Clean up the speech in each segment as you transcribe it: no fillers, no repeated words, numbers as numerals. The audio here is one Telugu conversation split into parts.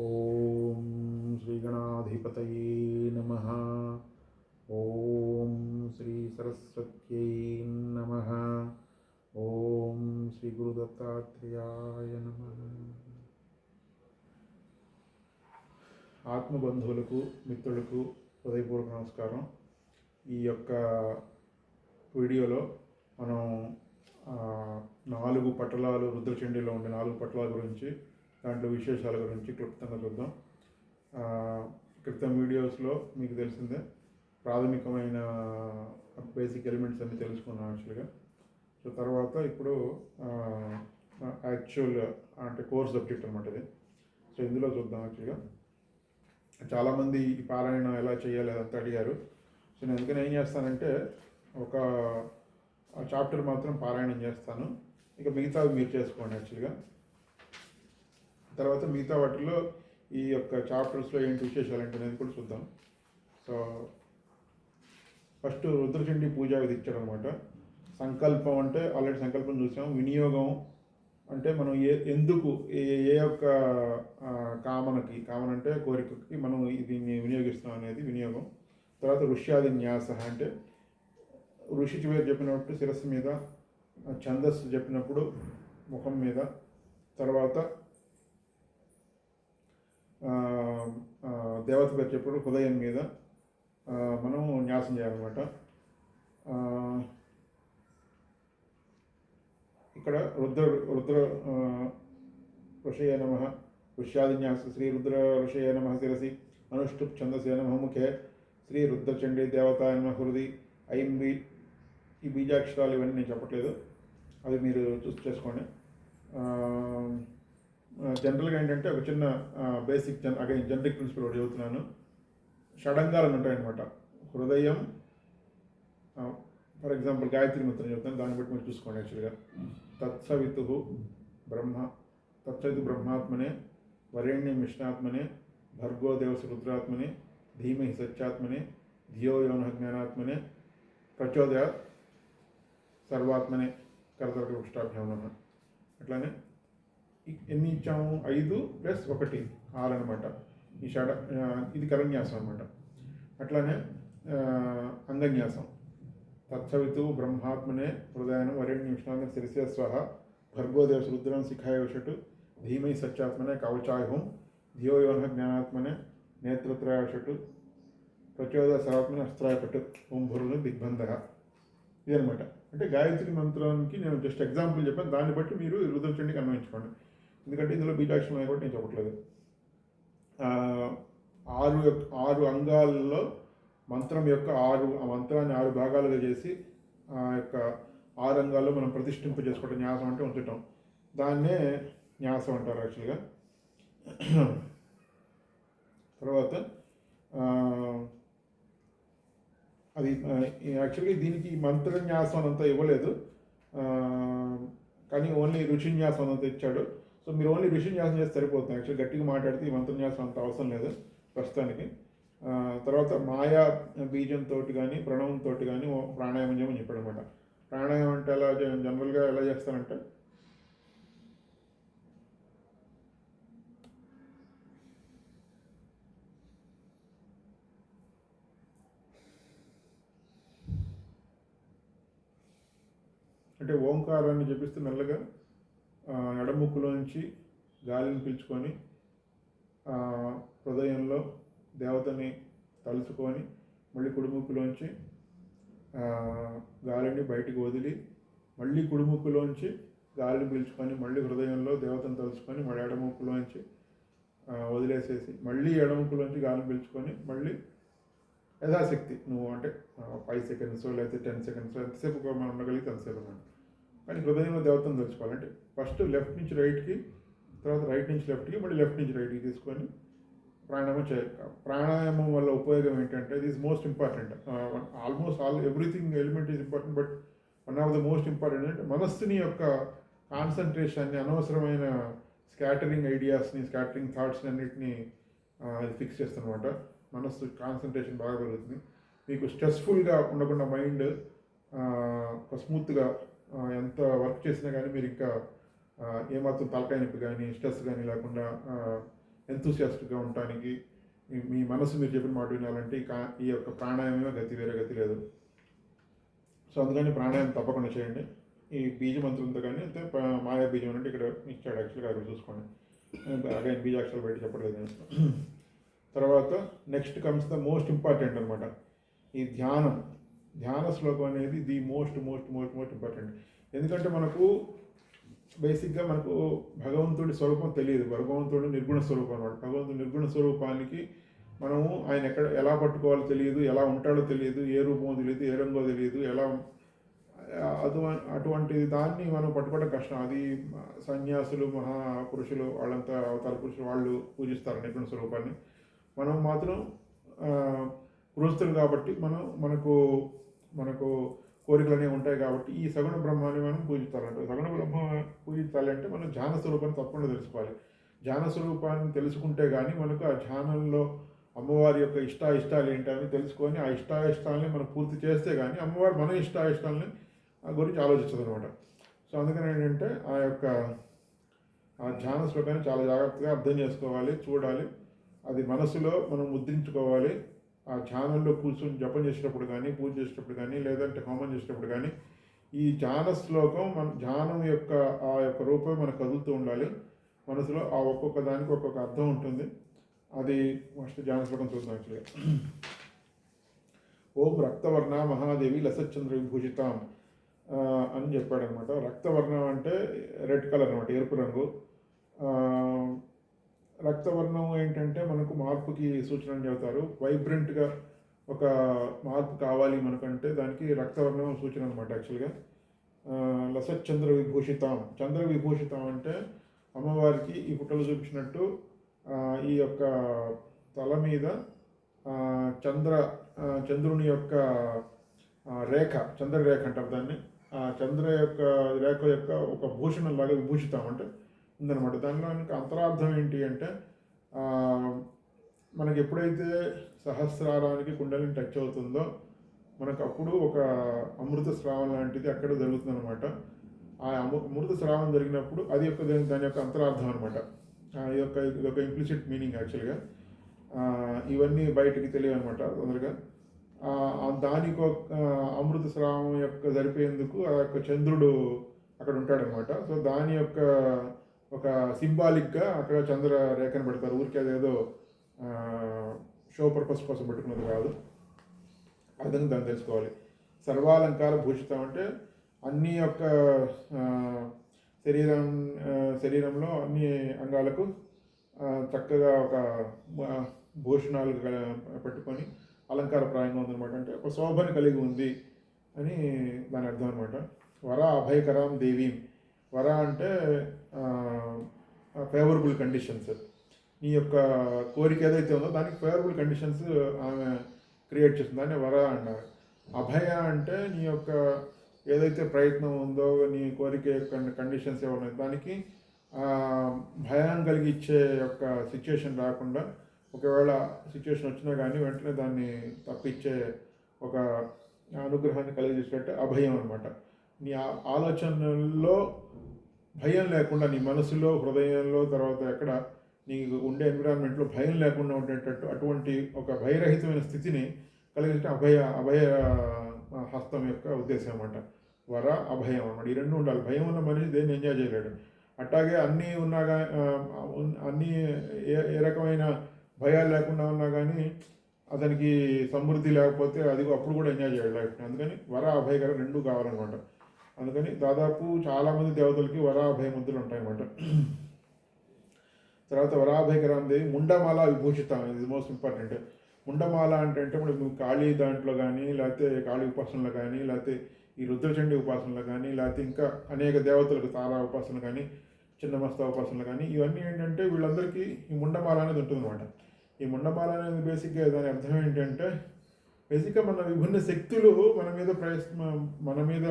ఓం శ్రీ గణాధిపతయే నమః. ఓం శ్రీ సరస్వత్యై నమః. ఓం శ్రీ గురు దత్తాత్రేయాయ నమః. ఆత్మబంధువులకు మిత్రులకు హృదయపూర్వక నమస్కారం. ఈ యొక్క వీడియోలో మనం 4 పట్టలాలు రుద్రచండీలో ఉండే 4 పట్టలాల గురించి, దాంట్లో విశేషాల గురించి క్లుప్తంగా చూద్దాం. క్రితం వీడియోస్లో మీకు తెలిసిందే ప్రాథమికమైన బేసిక్ ఎలిమెంట్స్ అన్నీ తెలుసుకున్నాం యాక్చువల్గా. సో తర్వాత ఇప్పుడు యాక్చువల్ అంటే కోర్ సబ్జెక్ట్ అనమాట ఇది. సో ఇందులో చూద్దాం. యాక్చువల్గా చాలామంది ఈ పారాయణ ఎలా చేయాలి అదంతా అడిగారు. సో నేను అందుకని ఏం చేస్తానంటే ఒక చాప్టర్ మాత్రం పారాయణం చేస్తాను, ఇక మిగతావి మీరు చేసుకోండి యాక్చువల్గా. తర్వాత మిగతా వాటిలో ఈ యొక్క చాప్టర్స్లో ఏంటి విశేషాలు ఏంటి అనేది కూడా చూద్దాం. సో ఫస్ట్ రుద్రచండీ పూజా విధి ఇచ్చాడు అనమాట. సంకల్పం అంటే ఆల్రెడీ సంకల్పం చూసాం. వినియోగం అంటే మనం ఎందుకు ఏ యొక్క కామన అంటే కోరికకి మనం దీన్ని వినియోగిస్తాం అనేది వినియోగం. తర్వాత ఋష్యాది న్యాస అంటే ఋషి చివరి చెప్పినప్పుడు శిరస్సు మీద, ఛందస్సు చెప్పినప్పుడు ముఖం మీద, తర్వాత దేవత పేరు చెప్పినప్పుడు హృదయం మీద మనం న్యాసం చేయాలన్నమాట. ఇక్కడ రుద్ర ఋషయ నమః ఋష్యాదిన్యాస శ్రీ రుద్ర ఋషయ నమః శిరసి అనుష్ఠుప్ ఛందసే నమః ముఖే శ్రీ రుద్రచండీ దేవతాయ నమః హృది ఐం బి. ఈ బీజాక్షరాలు ఇవన్నీ నేను చెప్పట్లేదు, అవి మీరు చూస్ చేసుకోండి. జనరల్గా ఏంటంటే ఒక చిన్న బేసిక్ జనరిక్ ప్రిన్సిపల్ ఒకటి చెబుతున్నాను. షడంగాలు ఉంటాయన్నమాట. హృదయం, ఫర్ ఎగ్జాంపుల్ గాయత్రి మంత్రం చెప్తాను, దాన్ని బట్టి మీరు చూసుకోండి. యాక్చువల్గా తత్సవితు బ్రహ్మాత్మనే వరేణ్యం విష్ణాత్మనే భర్గో దేవస రుద్రాత్మనే ధీమహి సత్యాత్మనే ధియో యోనః జ్ఞానాత్మనే ప్రచోదయాత్ సర్వాత్మనే కరతరక వృష్టాభ్యాం నమః. అట్లానే ఎన్ని ఇచ్చాము? 5 + 1 6 అనమాట. ఈ ఇది కరన్యాసం అనమాట. అట్లానే అంగన్యాసం తత్సవితు బ్రహ్మాత్మనే హృదయానం వరేణ్యం విష్ణాత్మనే శిరసే స్వహ భర్గోదేవ రుద్రం శిఖాయ విషటు ధీమై సత్యాత్మనే కవచాయుహం ధియో యోనః జ్ఞానాత్మనే నేత్రత్రయ విషటు ప్రచోదయ సర్వాత్మనే అస్త్రాయపటు ఓం భురులు దిగ్బంధ. ఇదనమాట. అంటే గాయత్రి మంత్రానికి నేను జస్ట్ ఎగ్జాంపుల్ చెప్పాను, దాన్ని బట్టి మీరు రుద్రచండీకి అన్వయించుకోండి. ఎందుకంటే ఇందులో బీజాక్షరం కూడా నేను చెప్పట్లేదు. 6 అంగాల్లో మంత్రం యొక్క మంత్రాన్ని 6 భాగాలుగా చేసి ఆ యొక్క 6 అంగాల్లో మనం ప్రతిష్ఠింప చేసుకోవడం, న్యాసం అంటే ఉంచటం, దాన్నే న్యాసం అంటారు యాక్చువల్గా. తర్వాత అది యాక్చువల్గా దీనికి మంత్రన్యాసం అంతా ఇవ్వలేదు, కానీ ఓన్లీ ఋషిన్యాసం అంతా ఇచ్చాడు. సో మీరు ఓన్లీ ఋషిన్యాసం చేస్తే సరిపోతుంది. యాక్చువల్లీ గట్టిగా మాట్లాడితే ఈ మంత్రన్యాసం అంత అవసరం లేదు ప్రస్తుతానికి. తర్వాత మాయా బీజంతో కానీ ప్రణవంతో కానీ ప్రాణాయామం చేయమని చెప్పాడు అనమాట. ప్రాణాయామం అంటే ఎలా జనరల్గా ఎలా చేస్తారంటే ఓంకారాన్ని జపిస్తే మెల్లగా ఎడముక్కులోంచి గాలిని పీల్చుకొని హృదయంలో దేవతని తలుచుకొని మళ్ళీ కుడిముక్కులోంచి గాలిని బయటికి వదిలి మళ్ళీ కుడిముక్కులోంచి గాలిని పీల్చుకొని మళ్ళీ హృదయంలో దేవతను తలుచుకొని మళ్ళీ ఎడముక్కులోంచి వదిలేసేసి మళ్ళీ ఎడముక్కులోంచి గాలిని పీల్చుకొని మళ్ళీ యథాశక్తి నువ్వు అంటే 5 సెకండ్స్ లేకపోతే 10 సెకండ్స్ ఎంతసేపు మనం ఉండగలిగితే అంతసేపు అన్నమాట. కానీ హృదయంలో దేవతను తెలుసుకోవాలంటే ఫస్ట్ లెఫ్ట్ నుంచి రైట్కి, తర్వాత రైట్ నుంచి లెఫ్ట్కి, మళ్ళీ లెఫ్ట్ నుంచి రైట్కి తీసుకొని ప్రాణాయామం చేయాలి. ప్రాణాయామం వల్ల ఉపయోగం ఏంటంటే ఇది is most important. Almost everything element is important, but one of the most important అంటే మనస్సుని యొక్క కాన్సన్ట్రేషన్ని, అనవసరమైన స్కాటరింగ్ ఐడియాస్ని, స్కాటరింగ్ థాట్స్ని అన్నిటినీ అది ఫిక్స్ చేస్తుందన్నమాట. మనస్సు కాన్సన్ట్రేషన్ బాగా పెరుగుతుంది. మీకు స్ట్రెస్ఫుల్గా ఉండకుండా మైండ్ స్మూత్గా ఎంత వర్క్ చేసినా కానీ మీరు ఇంకా ఏమాత్రం తలకాయ నొప్పి కానీ స్ట్రెస్ కానీ లేకుండా ఎంతూసియాస్టిక్గా ఉండటానికి, మీ మనసు మీరు చెప్పిన మాట వినాలంటే ఈ యొక్క ప్రాణాయామమే గతి, వేరే గతి లేదు. సో అందుకని ప్రాణాయామం తప్పకుండా చేయండి. ఈ బీజ మంత్రంతో కానీ అంతే మాయా బీజం అంటే ఇక్కడ ఇచ్చాడు యాక్చువల్గా, అక్కడ చూసుకోండి. అగైన్ బీజాక్షరాలు బయట చెప్పలేదు నేను. తర్వాత next comes the most important అనమాట, ఈ ధ్యాన శ్లోకం అనేది the most most most most important. ఎందుకంటే మనకు బేసిక్గా మనకు భగవంతుడి స్వరూపం తెలియదు. భగవంతుడు నిర్గుణ స్వరూపం అనమాట. భగవంతుడి నిర్గుణ స్వరూపానికి మనము ఆయన ఎలా పట్టుకోవాలో తెలియదు, ఎలా ఉంటాడో తెలియదు, ఏ రూపమో తెలియదు, ఏ రంగో తెలియదు, అటువంటి దాన్ని మనం పట్టుకోవడం కష్టం. అది సన్యాసులు, మహాపురుషులు, వాళ్ళంతా అవతార పురుషులు వాళ్ళు పూజిస్తారు నిర్గుణ స్వరూపాన్ని. మనం మాత్రం గృహస్థులు కాబట్టి మనకు కోరికలు అనేవి ఉంటాయి కాబట్టి ఈ సగుణ బ్రహ్మాన్ని మనం పూజిస్తారంట. సగుణ బ్రహ్మ పూజించాలంటే మనం ధ్యాన స్వరూపాన్ని తప్పకుండా తెలుసుకోవాలి. ధ్యాన స్వరూపాన్ని తెలుసుకుంటే కానీ మనకు ఆ ధ్యానంలో అమ్మవారి యొక్క ఇష్టాయిష్టాలు ఏంటని తెలుసుకొని ఆ ఇష్టాయిష్టాలని మనం పూర్తి చేస్తే కానీ అమ్మవారు మన ఇష్టాయిష్టాలని గురించి ఆలోచించదు అనమాట. సో అందుకని ఏంటంటే ఆ ధ్యాన శ్లోకాన్ని చాలా జాగ్రత్తగా అర్థం చేసుకోవాలి, చూడాలి. అది మనసులో మనం ముద్రించుకోవాలి. ఆ ధ్యానంలో కూర్చొని జపం చేసేటప్పుడు కానీ, పూజ చేసేటప్పుడు కానీ, లేదంటే హోమం చేసేటప్పుడు కానీ ఈ ధ్యాన శ్లోకం మన ధ్యానం యొక్క ఆ యొక్క రూపం మనకు కదులుతూ ఉండాలి మనసులో. ఆ ఒక్కొక్క దానికి ఒక్కొక్క అర్థం ఉంటుంది. అది ఫస్ట్ ధ్యాన శ్లోకం చూద్దాం యాక్చువల్గా. ఓం రక్తవర్ణ మహాదేవి లసచంద్ర విభూషితాం అని చెప్పాడనమాట. రక్తవర్ణం అంటే రెడ్ కలర్ అనమాట, ఎరుపు రంగు. రక్తవర్ణం ఏంటంటే మనకు మార్పుకి సూచన అని చెబుతారు. వైబ్రెంట్గా ఒక మార్పు కావాలి మనకంటే దానికి రక్తవర్ణం సూచన అనమాట యాక్చువల్గా. లసచంద్ర విభూషితాం, చంద్ర విభూషితాం అంటే అమ్మవారికి ఈ ఫోటోలు చూపించినట్టు ఈ యొక్క తల మీద చంద్రుని యొక్క రేఖ, చంద్రరేఖ అంటారు దాన్ని. చంద్ర యొక్క రేఖ యొక్క ఒక భూషణంలాగా విభూషితాం అంటే ఉందన్నమాట. దానిలో అంతరార్థం ఏంటి అంటే మనకి ఎప్పుడైతే సహస్రారానికి కుండలిని టచ్ అవుతుందో మనకు అప్పుడు ఒక అమృత స్రావం లాంటిది అక్కడ జరుగుతుందన్నమాట. ఆ అమృత స్రావం జరిగినప్పుడు అది దాని యొక్క అంతరార్థం అనమాట. ఇదొక ఇంప్లిసిట్ మీనింగ్ యాక్చువల్గా. ఇవన్నీ బయటికి తెలియదు అనమాట తొందరగా. దానికి అమృత స్రావం యొక్క జరిపేందుకు ఆ యొక్క చంద్రుడు అక్కడ ఉంటాడనమాట. సో దాని యొక్క ఒక సింబాలిక్గా అక్కడ చంద్ర రేఖను పెడతారు. ఊరికి అదేదో షో పర్పస్ కోసం పెట్టుకున్నది కాదు. అదని దాన్ని తెలుసుకోవాలి. సర్వాలంకార భూషితం అంటే అన్ని యొక్క శరీరంలో అన్ని అంగాలకు చక్కగా ఒక భూషణాలు పెట్టుకొని అలంకారప్రాయంగా ఉందన్నమాట. అంటే ఒక శోభను కలిగి ఉంది అని దాని అర్థం అనమాట. వర అభయకరాం దేవీం, వర అంటే ఫేవరబుల్ కండిషన్స్. నీ యొక్క కోరిక ఏదైతే ఉందో దానికి ఫేవరబుల్ కండిషన్స్ ఆమె క్రియేట్ చేస్తుంది, దాన్ని వర అన్నారు. అభయ అంటే నీ యొక్క ఏదైతే ప్రయత్నం ఉందో, నీ కోరిక యొక్క కండిషన్స్ ఏమన్నాయి దానికి భయం కలిగించే యొక్క సిచ్యుయేషన్ రాకుండా, ఒకవేళ సిచ్యుయేషన్ వచ్చినా కానీ వెంటనే దాన్ని తప్పించే ఒక అనుగ్రహాన్ని కలిగించేటట్టు అభయం అనమాట. నీ ఆలోచనల్లో భయం లేకుండా, నీ మనసులో, హృదయంలో, తర్వాత ఎక్కడ నీకు ఉండే ఎన్విరాన్మెంట్లో భయం లేకుండా ఉండేటట్టు అటువంటి ఒక భయరహితమైన స్థితిని కలిగించడం అభయ హస్తం యొక్క ఉద్దేశం అన్నమాట. వర అభయం అన్నమాట. ఈ రెండు ఉండాలి. భయం ఉన్న మనిషి దేన్ని ఎంజాయ్ చేయలేడు. అట్లాగే అన్నీ ఉన్నాగా అన్నీ ఏ రకమైన భయాలు లేకుండా ఉన్నా కానీ అతనికి సమృద్ధి లేకపోతే అది అప్పుడు కూడా ఎంజాయ్ చేయడు లైఫ్ని. అందుకని వర అభయకర రెండు కావాలన్నమాట. అందుకని దాదాపు చాలామంది దేవతలకి వర అభయ ముద్రలు ఉంటాయన్నమాట. తర్వాత వరాభయకరాం దేవి ముండమాల విభూషితం, ఇది మోస్ట్ ఇంపార్టెంట్. ముండమాల అంటే ఇప్పుడు కాళీ దాంట్లో కానీ, లేకపోతే కాళీ ఉపాసనలో కానీ, లేకపోతే ఈ రుద్రచండి ఉపాసనలు కానీ, లేకపోతే ఇంకా అనేక దేవతలకు తారా ఉపాసనలు కానీ, చిన్నమస్తా ఉపాసనలు కానీ, ఇవన్నీ ఏంటంటే వీళ్ళందరికీ ఈ ముండమాల అనేది ఉంటుందన్నమాట. ఈ ముండమాల అనేది బేసిక్గా దాని అర్థం ఏంటంటే, బేసిక్గా మన విభిన్న శక్తులు మన మీద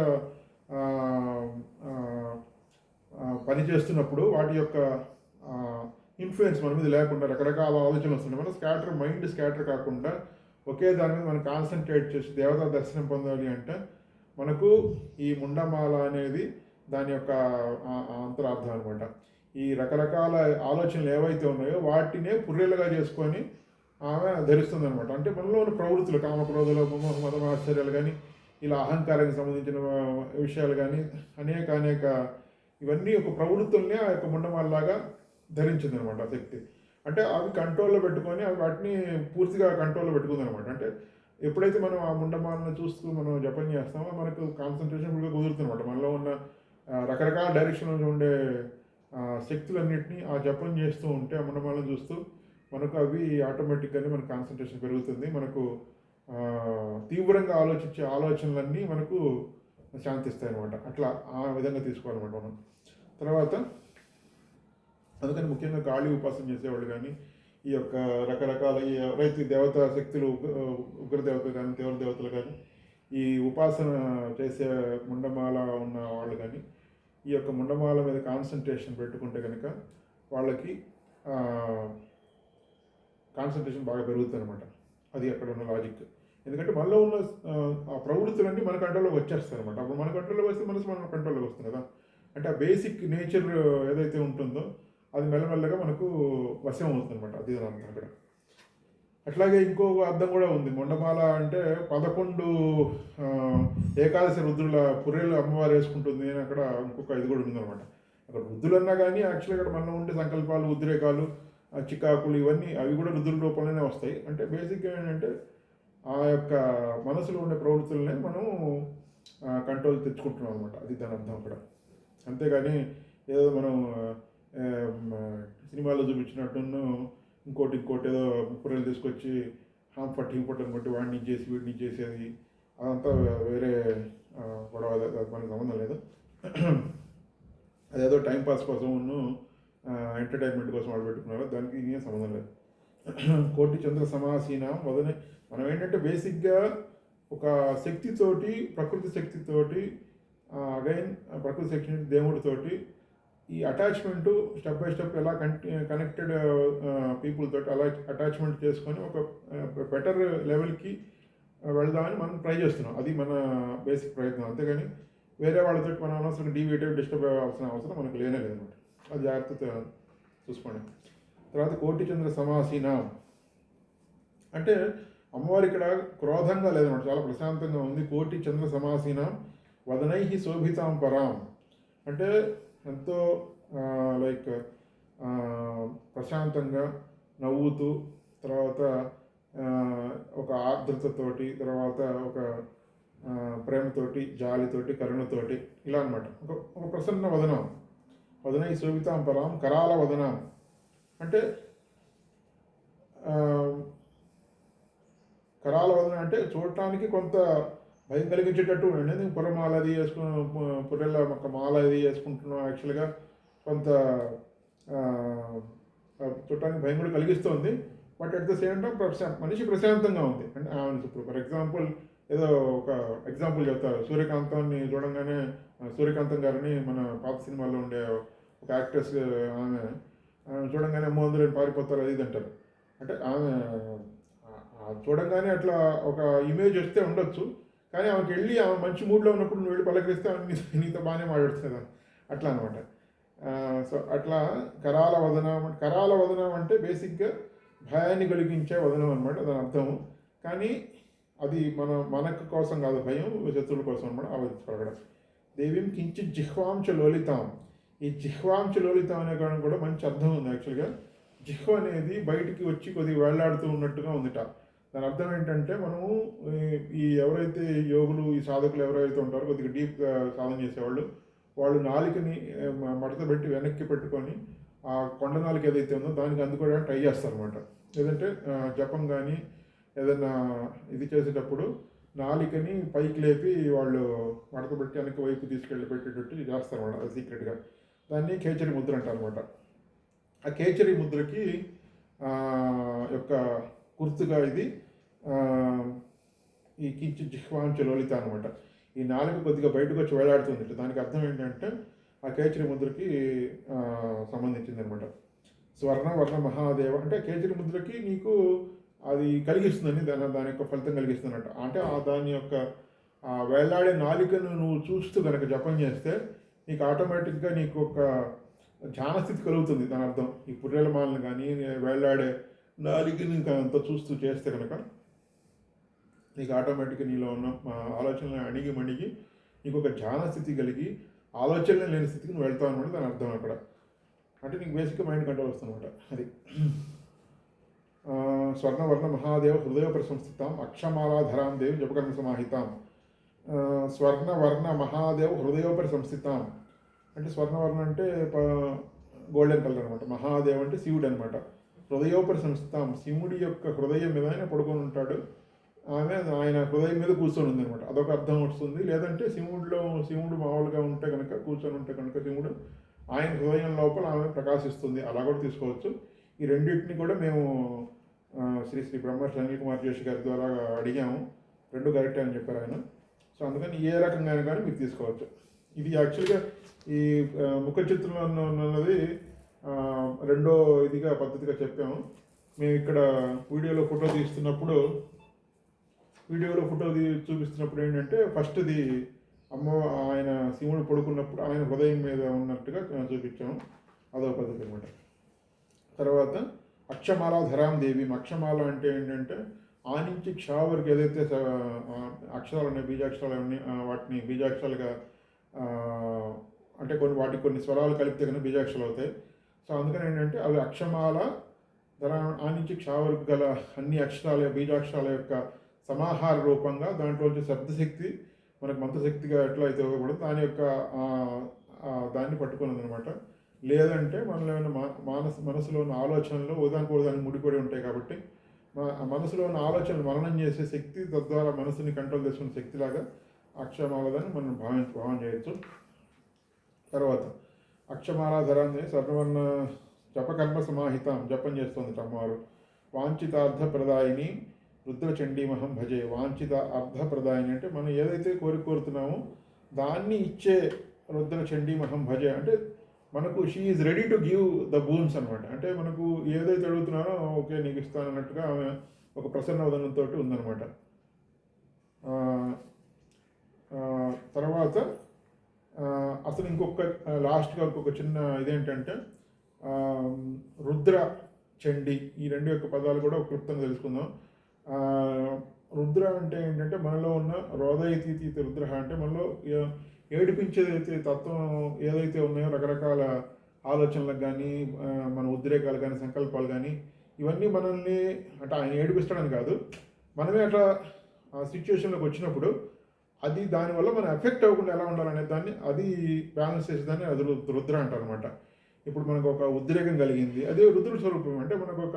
పనిచేస్తున్నప్పుడు వాటి యొక్క ఇన్ఫ్లుయెన్స్ మన మీద లేకుండా రకరకాల ఆలోచనలు వస్తున్నాయి. మన మైండ్ స్కాటర్ కాకుండా ఒకే దాని మీద మనం కాన్సన్ట్రేట్ చేసి దేవతా దర్శనం పొందాలి అంటే మనకు ఈ ముండమాల అనేది దాని యొక్క అంతరార్థం అనమాట. ఈ రకరకాల ఆలోచనలు ఏవైతే ఉన్నాయో వాటినే పుర్రెలుగా చేసుకొని ఆమె ధరిస్తుంది అనమాట. అంటే మనలో ఉన్న ప్రవృత్తులు, కామక్రోధులు, మతమాశ్చర్యాలు కానీ, ఇలా అహంకారానికి సంబంధించిన విషయాలు కానీ, అనేక అనేక ఇవన్నీ ఒక ప్రవృత్తుల్ని ఆ యొక్క ముండమాలలాగా ధరించింది అనమాట ఆ శక్తి. అంటే అవి కంట్రోల్లో పెట్టుకొని అవి వాటిని పూర్తిగా కంట్రోల్లో పెట్టుకుందనమాట. అంటే ఎప్పుడైతే మనం ఆ ముండమాలను చూస్తూ మనం జపం చేస్తామో మనకు కాన్సన్ట్రేషన్ కూడా కుదురుతుందన్నమాట. మనలో ఉన్న రకరకాల డైరెక్షన్లో ఉండే శక్తులన్నింటినీ ఆ జపం చేస్తూ ఉంటే, ఆ ముండమాలను చూస్తూ మనకు అవి ఆటోమేటిక్గానే మన కాన్సన్ట్రేషన్ పెరుగుతుంది. మనకు తీవ్రంగా ఆలోచించే ఆలోచనలన్నీ మనకు శాంతిస్తాయి అనమాట. అట్లా ఆ విధంగా తీసుకోవాలన్నమాట మనం. తర్వాత అందుకని ముఖ్యంగా గాలి ఉపాసన చేసేవాళ్ళు కానీ, ఈ యొక్క రకరకాల ఎవరైతే దేవతా శక్తులు, ఉగ్రదేవతలు కానీ, దేవర దేవతలు కానీ, ఈ ఉపాసన చేసే ముండమాల ఉన్న వాళ్ళు కానీ ఈ యొక్క ముండమాల మీద కాన్సన్ట్రేషన్ పెట్టుకుంటే కనుక వాళ్ళకి కాన్సన్ట్రేషన్ బాగా పెరుగుతుంది అనమాట. అది అక్కడ ఉన్న లాజిక్. ఎందుకంటే మనలో ఉన్న ఆ ప్రవృత్తులన్నీ మన కంట్రోల్లోకి వచ్చేస్తాయి అనమాట. అప్పుడు మన కంట్రోల్లోకి వస్తే మనసు మన కంట్రోల్లోకి వస్తుంది కదా. అంటే ఆ బేసిక్ నేచర్ ఏదైతే ఉంటుందో అది మెల్లమెల్లగా మనకు వశం అవుతుంది అనమాట. అది అర్థం అక్కడ. అట్లాగే ఇంకొక అర్థం కూడా ఉంది. మొండమాల అంటే 11 ఏకాదశి రుద్రుల పుర్రెలు అమ్మవారు వేసుకుంటుంది అని అక్కడ ఇంకొక ఇది కూడా ఉందన్నమాట. అక్కడ రుద్రులు అన్నా కానీ యాక్చువల్గా అక్కడ మనలో ఉండే సంకల్పాలు, ఉద్రేకాలు, చికాకులు ఇవన్నీ అవి కూడా రుద్రుల రూపంలోనే వస్తాయి. అంటే బేసిక్గా ఏంటంటే ఆ యొక్క మనసులో ఉండే ప్రవృత్తులనే మనం కంట్రోల్ తెచ్చుకుంటున్నాం అనమాట. అది దాని అర్థం అక్కడ. అంతేగాని ఏదో మనం సినిమాలో చూపించినట్టును ఇంకోటి ఏదో పుర్రెలు తీసుకొచ్చి హాంఫట్ కొట్టి వాడిని చేసి వీడిని చేసేది అదంతా వేరే గొడవ, మనకు సంబంధం లేదు. అదేదో టైంపాస్ కోసం ఎంటర్టైన్మెంట్ కోసం వాళ్ళు పెట్టుకున్నారో దానికి ఏం సంబంధం లేదు. కోటి చంద్ర సమాసీన వదనే మనం ఏంటంటే బేసిక్గా ఒక శక్తితోటి, ప్రకృతి శక్తితోటి, అగైన్ ప్రకృతి శక్తి దేవుడితోటి ఈ అటాచ్మెంటు స్టెప్ బై స్టెప్ ఎలా కనెక్టెడ్ పీపుల్ తోటి అలా అటాచ్మెంట్ చేసుకొని ఒక బెటర్ లెవెల్కి వెళ్దామని మనం ట్రై చేస్తున్నాం. అది మన బేసిక్ ప్రయత్నం. అంతేగాని వేరే వాళ్ళతో మనం అనవసరంగా డీవియేటివ్ డిస్టర్బ్ అవ్వాల్సిన అవసరం మనకు లేనే లేదన్నమాట. అది జాగ్రత్తగా చూసుకోండి. తర్వాత కోటి చంద్ర సమాసీన అంటే అమ్మవారు ఇక్కడ క్రోధంగా లేదన్నమాట, చాలా ప్రశాంతంగా ఉంది. కోటి చంద్ర సమాసీన వదనై శోభితాం పరాం అంటే ఎంతో లైక్ ప్రశాంతంగా నవ్వుతూ, తర్వాత ఒక ఆర్ద్రతతోటి, తర్వాత ఒక ప్రేమతోటి, జాలితోటి, కరుణతోటి ఇలా అనమాట. ఒక ప్రసన్న వదనం. వదనై శోభితాం పరాం కరాల వదనం అంటే కరాల వదనం అంటే చూడటానికి కొంత భయం కలిగించేటట్టు ఉండండి. పుర్రమాల అది పుర్రెల మొక్క మాల అది వేసుకుంటున్నాం. యాక్చువల్గా కొంత చూడటానికి భయం కూడా కలిగిస్తుంది. But at the same time మనిషి ప్రశాంతంగా ఉంది. అంటే ఇప్పుడు ఫర్ ఎగ్జాంపుల్ ఏదో ఒక ఎగ్జాంపుల్ చెప్తారు. సూర్యకాంతాన్ని చూడంగానే, సూర్యకాంతం గారిని మన పాత సినిమాల్లో ఉండే ఒక యాక్ట్రెస్, ఆమె చూడంగానే ముందు పారిపోతారు అది ఇది అంటారు. అంటే ఆమె చూడంగానే అట్లా ఒక ఇమేజ్ వస్తే ఉండొచ్చు, కానీ ఆమెకి వెళ్ళి ఆమె మంచి మూడ్లో ఉన్నప్పుడు నువ్వు వెళ్ళి పలకరిస్తే ఆమె నీతో బాగానే మాట్లాడుతుంది అట్లా అనమాట. సో అట్లా కరాల వదనం అంటే బేసిక్గా భయాన్ని కలిగించే వదనం అనమాట, దాని అర్థము. కానీ అది మనకు కోసం కాదు, భయం శత్రువుల కోసం అనమాట. ఆలోచించగలగడం. దేవీం కించిత్ జిహ్వాంశ లోలితాం. ఈ జిహ్వాంశ లోలితాం అనే కారణం కూడా మంచి అర్థం ఉంది. యాక్చువల్గా జిహ్వ అనేది బయటికి వచ్చి కొద్దిగా వేళ్లాడుతూ ఉన్నట్టుగా ఉందిట. దాని అర్థం ఏంటంటే మనము ఈ ఎవరైతే యోగులు, ఈ సాధకులు ఎవరైతే ఉంటారో కొద్దిగా డీప్గా సాధన చేసేవాళ్ళు, వాళ్ళు నాలుకని మడత పెట్టి వెనక్కి పెట్టుకొని ఆ కొండ నాలుక ఏదైతే ఉందో దానికి అందుకోవడానికి ట్రై చేస్తారనమాట. లేదంటే జపం కానీ ఏదైనా ఇది చేసేటప్పుడు నాలికని పైకి లేపి వాళ్ళు మడత పెట్టి వెనక్కి వైపు తీసుకెళ్ళి పెట్టేటట్టు చేస్తారన్నమాట. అది సీక్రెట్గా. దాన్ని కేచరి ముద్ర అంటారు అనమాట. ఆ కేచరి ముద్రకి యొక్క గుర్తుగా ఇది ఈ కించిత్ జిహ్వాంశ లోలిత అనమాట. ఈ నాలుగు కొద్దిగా బయటకు వచ్చి వేలాడుతుంది. దానికి అర్థం ఏంటంటే ఆ కేచరి ముద్రకి సంబంధించింది అనమాట. వర్ణ మహాదేవ అంటే కేచరి ముద్రకి నీకు అది కలిగిస్తుందని, దాని యొక్క ఫలితం కలిగిస్తున్నట్టు. అంటే దాని యొక్క వేలాడే నాలికను నువ్వు చూస్తూ కనుక జపం చేస్తే నీకు ఆటోమేటిక్గా నీకు ఒక ధ్యాన స్థితి కలుగుతుంది. దాని అర్థం ఈ పుర్రెల మాలను కానీ వేళ్లాడే నాలుగుని ఇంకా అంతా చూస్తూ చేస్తే కనుక నీకు ఆటోమేటిక్గా నీలో ఉన్న ఆలోచనలు అణిగి మణిగి నీకు ఒక ధ్యాన స్థితి కలిగి ఆలోచనలు లేని స్థితికి నువ్వు వెళ్తావు అనమాట. దాని అర్థం అక్కడ అంటే నీకు బేసిక్గా మైండ్ కంట్రోల్ వస్తుంది అనమాట. అది స్వర్ణవర్ణ మహాదేవ హృదయ ప్రశంసితాం అక్షమాలాధరాం దేవి జపకర్మ సమాహితాం. స్వర్ణవర్ణ మహాదేవ హృదయోపరి సంస్థితాం అంటే స్వర్ణవర్ణ అంటే గోల్డెన్ కలర్ అనమాట. మహాదేవ్ అంటే శివుడు అనమాట. హృదయోపరి సంస్థితాం శివుడి యొక్క హృదయం మీద ఆయన పడుకొని ఉంటాడు. ఆయన హృదయం మీద కూర్చొని ఉంది అనమాట. అదొక అర్థం వస్తుంది. లేదంటే శివుడు మామూలుగా ఉంటే కనుక కూర్చొని ఉంటే కనుక శివుడు ఆయన హృదయం లోపల ఆమె ప్రకాశిస్తుంది, అలా కూడా తీసుకోవచ్చు. ఈ రెండింటిని కూడా మేము శ్రీ శ్రీ బ్రహ్మర్షి అనిల్ కుమార్ జోషి గారి ద్వారా అడిగాము. రెండు కరెక్టే అని చెప్పారు ఆయన. సో అందుకని ఏ రకంగా కానీ మీరు తీసుకోవచ్చు. ఇది యాక్చువల్గా ఈ ముఖ చిత్రంలో ఉన్నది రెండో ఇదిగా పద్ధతిగా చెప్పాము. మేము ఇక్కడ వీడియోలో ఫోటో చూపిస్తున్నప్పుడు ఏంటంటే ఫస్ట్ది ఆయన శివుడు పడుకున్నప్పుడు ఆయన హృదయం మీద ఉన్నట్టుగా చూపించాము. అదొక పద్ధతి అనమాట. తర్వాత అక్షమాలాధరాం దేవి. అక్షమాల అంటే ఏంటంటే ఆ నుంచి క్ష వరకు ఏదైతే అక్షరాలు ఉన్నాయి, బీజాక్షరాలు ఉన్నాయి, వాటిని బీజాక్షరాలుగా అంటే కొన్ని స్వరాలు కలిపితే కనుక బీజాక్షరాలు అవుతాయి. సో అందుకని ఏంటంటే అవి అక్షమాల ధరా ఆ నుంచి క్ష వరకు గల అన్ని అక్షరాల బీజాక్షరాల యొక్క సమాహార రూపంగా దాంట్లో శబ్దశక్తి మనకు మంత్రశక్తిగా ఎట్లా అయితే ఇవ్వకూడదు దాని యొక్క దాన్ని పట్టుకున్నది అనమాట. లేదంటే మనలో ఉన్న మనసులో ఉన్న ఆలోచనలు ఉదానికి ముడిపడి ఉంటాయి. కాబట్టి మనసులో ఉన్న ఆలోచనలు మననం చేసే శక్తి, తద్వారా మనసుని కంట్రోల్ చేసుకునే శక్తిలాగా అక్షమాలదని మనం భావన చేయొచ్చు. తర్వాత అక్షమాలాధరాన్ని స్వర్ణవర్ణ జపకర్మ సమాహితం జపం చేస్తుంది అమ్మవారు. వాంఛితార్థప్రదాయిని రుద్రచండీమహం భజే. వాంఛిత అర్థప్రదాయిని అంటే మనం ఏదైతే కోరుతున్నామో దాన్ని ఇచ్చే రుద్రచండీమహం భజే అంటే మనకు she is ready to give the Boon's అనమాట. అంటే మనకు ఏదైతే అడుగుతున్నారో ఓకే నీకు ఇస్తాను అన్నట్టుగా ఆమె ఒక ప్రసన్నవదనంతో ఉందన్నమాట. తర్వాత అసలు లాస్ట్గా ఇంకొక చిన్న ఇదేంటంటే రుద్ర చండి, ఈ రెండు యొక్క పదాలు కూడా ఒక క్లుప్తంగా తెలుసుకుందాం. రుద్ర అంటే ఏంటంటే మనలో ఉన్న రోదయతీత రుద్ర అంటే మనలో ఏడిపించేదైతే తత్వం ఏదైతే ఉన్నాయో రకరకాల ఆలోచనలకు కానీ మన ఉద్రేకాలు కానీ సంకల్పాలు కానీ ఇవన్నీ మనల్ని అంటే ఆయన ఏడిపిస్తాడని కాదు, మనమే అట్లా ఆ సిచ్యువేషన్లోకి వచ్చినప్పుడు అది దానివల్ల మనం ఎఫెక్ట్ అవ్వకుండా ఎలా ఉండాలనే దాన్ని అది బ్యాలెన్స్ చేసేదాన్ని అది రుద్ర అంటారు అనమాట. ఇప్పుడు మనకు ఒక ఉద్రేకం కలిగింది, అదే రుద్రుడి స్వరూపం. అంటే మనకు ఒక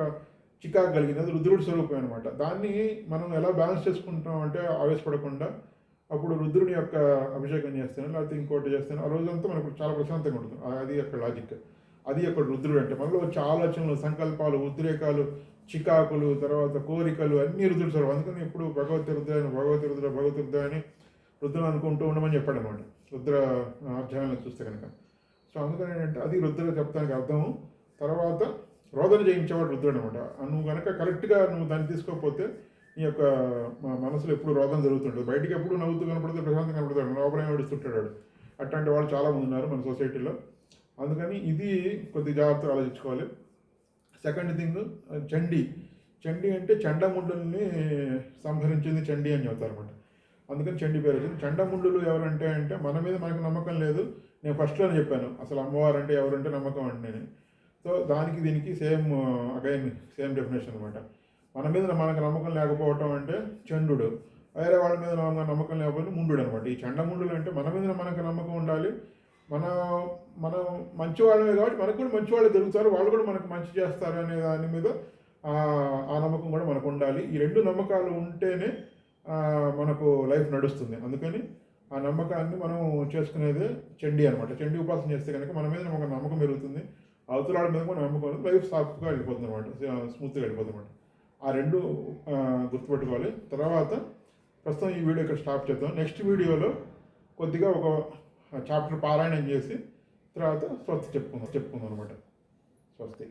చికాకు కలిగింది, అది రుద్రుడి స్వరూపం అనమాట. దాన్ని మనం ఎలా బ్యాలెన్స్ చేసుకుంటాం అంటే ఆవేశపడకుండా అప్పుడు రుద్రుని యొక్క అభిషేకం చేస్తాను, లేకపోతే ఇంకోటి చేస్తాను, ఆ రోజంతా మనకు చాలా ప్రశాంతంగా ఉంటుంది. అది అక్కడ లాజిక్. అది అక్కడ రుద్రుడు అంటే మనలో వచ్చే ఆలోచనలు, సంకల్పాలు, ఉద్రేకాలు, చికాకులు, తర్వాత కోరికలు అన్నీ రుద్రుడు స్వరూపం. అందుకని ఇప్పుడు భగవతి రుద్ర అని రుద్రుని అనుకుంటూ ఉండమని చెప్పాడు అనమాట రుద్ర అధ్యాయంలో చూస్తే కనుక. సో అందుకని ఏంటంటే అది రుద్ర చెప్తానికి అర్థము. తర్వాత రోదన చేయించేవాడు రుద్రుడు అనమాట. నువ్వు కనుక కరెక్ట్గా నువ్వు దాన్ని తీసుకోకపోతే నీ యొక్క మనసులో ఎప్పుడు రోదన జరుగుతుంటుంది. బయటికి ఎప్పుడు నవ్వుతూ కనపడితే ప్రశాంతంగా కనపడతాడు, లోపల ఏడుస్తుంటాడు. అట్లాంటి వాళ్ళు చాలామంది ఉన్నారు మన సొసైటీలో. అందుకని ఇది కొద్ది జాగ్రత్తగా ఆలోచించుకోవాలి. సెకండ్ థింగ్ చండి అంటే చండముండుల్ని సంహరించింది చండి అని చెప్తారు అనమాట. అందుకని చండి పేరు వచ్చింది. చండముండులు ఎవరంటే అంటే మన మీద మనకు నమ్మకం లేదు. నేను ఫస్ట్లోనే చెప్పాను అసలు అమ్మవారు అంటే ఎవరంటే నమ్మకం అంటే నేను. సో దానికి దీనికి సేమ్ డెఫినేషన్ అనమాట. మన మీద మనకు నమ్మకం లేకపోవటం అంటే చండు, వేరే వాళ్ళ మీద నమ్మకం లేకపోతే ముండు అనమాట. ఈ చండముండులు అంటే మన మీద మనకు నమ్మకం ఉండాలి. మనం మంచి వాళ్ళమే కాబట్టి మనకు కూడా మంచి వాళ్ళు దొరుకుతారు, వాళ్ళు కూడా మనకు మంచి చేస్తారు అనే దాని మీద ఆ నమ్మకం కూడా మనకు ఉండాలి. ఈ రెండు నమ్మకాలు ఉంటేనే మనకు లైఫ్ నడుస్తుంది. అందుకని ఆ నమ్మకాన్ని మనం చేసుకునేదే చండీ అనమాట. చండీ ఉపాసన చేస్తే కనుక మన మీద ఒక నమ్మకం పెరుగుతుంది, అవతల వాళ్ళ మీద కూడా నమ్మకం, లైఫ్ సాఫ్ట్గా వెళ్ళిపోతుంది అనమాట, స్మూత్గా వెళ్ళిపోతుంది అనమాట. ఆ రెండు గుర్తుపెట్టుకోవాలి. తర్వాత ప్రస్తుతం ఈ వీడియో ఇక్కడ స్టాప్ చేద్దాం. నెక్స్ట్ వీడియోలో కొద్దిగా ఒక చాప్టర్ పారాయణం చేసి తర్వాత స్వస్తి చెప్పుకుందాం అనమాట. స్వస్తి.